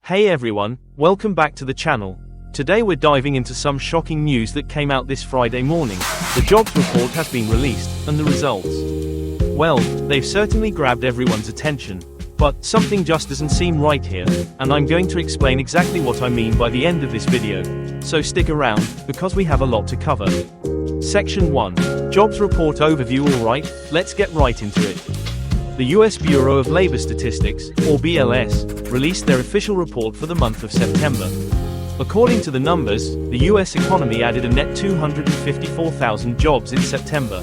Hey everyone, welcome back to the channel. Today we're diving into some shocking news that came out this Friday morning. The jobs report has been released, and the results, well, they've certainly grabbed everyone's attention. But something just doesn't seem right here, and I'm going to explain exactly what I mean by the end of this video. So stick around, because we have a lot to cover. Section 1. Jobs Report Overview. Alright, let's get right into it. The US Bureau of Labor Statistics, or BLS, released their official report for the month of September. According to the numbers, the US economy added a net 254,000 jobs in September.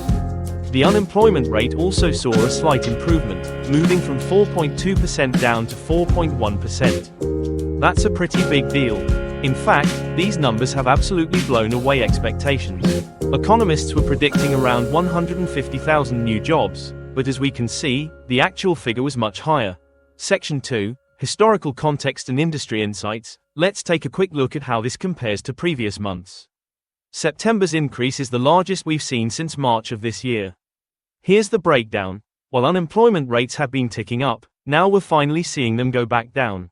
The unemployment rate also saw a slight improvement, moving from 4.2% down to 4.1%. That's a pretty big deal. In fact, these numbers have absolutely blown away expectations. Economists were predicting around 150,000 new jobs, but as we can see, the actual figure was much higher. Section 2. Historical Context and Industry Insights. Let's take a quick look at how this compares to previous months. September's increase is the largest we've seen since March of this year. Here's the breakdown. While unemployment rates have been ticking up, now we're finally seeing them go back down.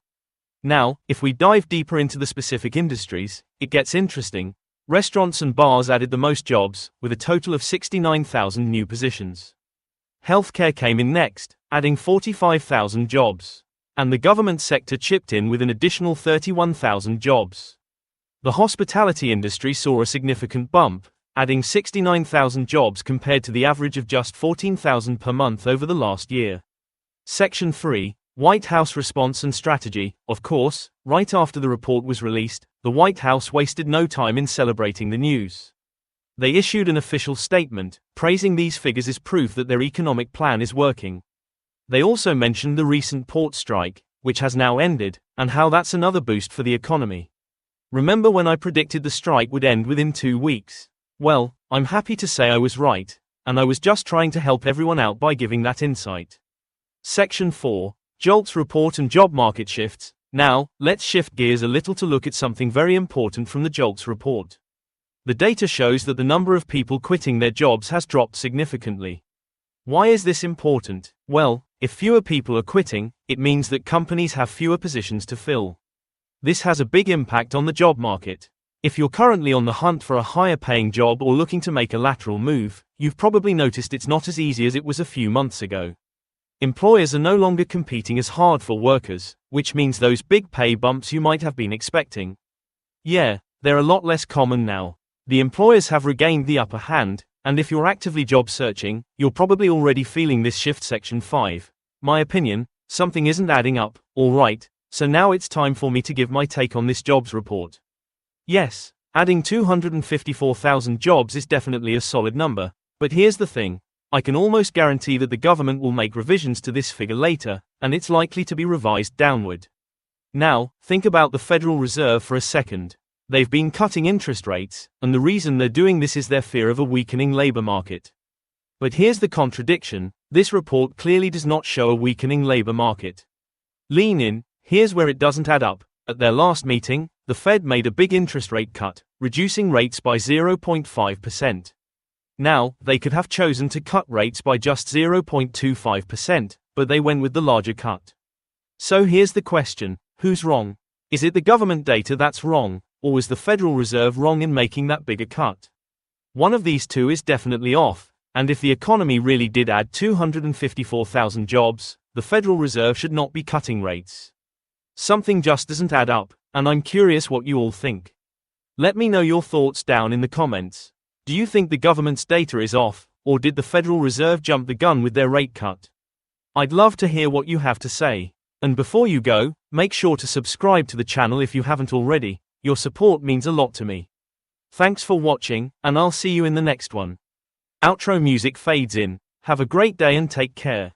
Now, if we dive deeper into the specific industries, it gets interesting. Restaurants and bars added the most jobs, with a total of 69,000 new positions. Healthcare came in next, adding 45,000 jobs. And the government sector chipped in with an additional 31,000 jobs. The hospitality industry saw a significant bump, adding 69,000 jobs compared to the average of just 14,000 per month over the last year. Section 3. White House Response and Strategy. Of course, right after the report was released, the White House wasted no time in celebrating the news. They issued an official statement, praising these figures as proof that their economic plan is working. They also mentioned the recent port strike, which has now ended, and how that's another boost for the economy. Remember when I predicted the strike would end within 2 weeks? Well, I'm happy to say I was right, and I was just trying to help everyone out by giving that insight. Section 4. JOLTS Report and Job Market Shifts. Now, let's shift gears a little to look at something very important from the JOLTS report. The data shows that the number of people quitting their jobs has dropped significantly. Why is this important? Well, if fewer people are quitting, it means that companies have fewer positions to fill. This has a big impact on the job market. If you're currently on the hunt for a higher paying job or looking to make a lateral move, you've probably noticed it's not as easy as it was a few months ago. Employers are no longer competing as hard for workers, which means those big pay bumps you might have been expecting. Yeah, they're a lot less common now. The employers have regained the upper hand, and if you're actively job searching, you're probably already feeling this shift. Section 5. My opinion, something isn't adding up. Alright, so now it's time for me to give my take on this jobs report. Yes, adding 254,000 jobs is definitely a solid number, but here's the thing. I can almost guarantee that the government will make revisions to this figure later, and it's likely to be revised downward. Now, think about the Federal Reserve for a second. They've been cutting interest rates, and the reason they're doing this is their fear of a weakening labor market. But here's the contradiction. This report clearly does not show a weakening labor market. Lean in. Here's where it doesn't add up. At their last meeting, the Fed made a big interest rate cut, reducing rates by 0.5%. Now, they could have chosen to cut rates by just 0.25%, but they went with the larger cut. So here's the question. Who's wrong? Is it the government data that's wrong? Or was the Federal Reserve wrong in making that bigger cut? One of these two is definitely off, and if the economy really did add 254,000 jobs, the Federal Reserve should not be cutting rates. Something just doesn't add up, and I'm curious what you all think. Let me know your thoughts down in the comments. Do you think the government's data is off, or did the Federal Reserve jump the gun with their rate cut? I'd love to hear what you have to say. And before you go, make sure to subscribe to the channel if you haven't already. Your support means a lot to me. Thanks for watching, and I'll see you in the next one. Outro music fades in. Have a great day and take care.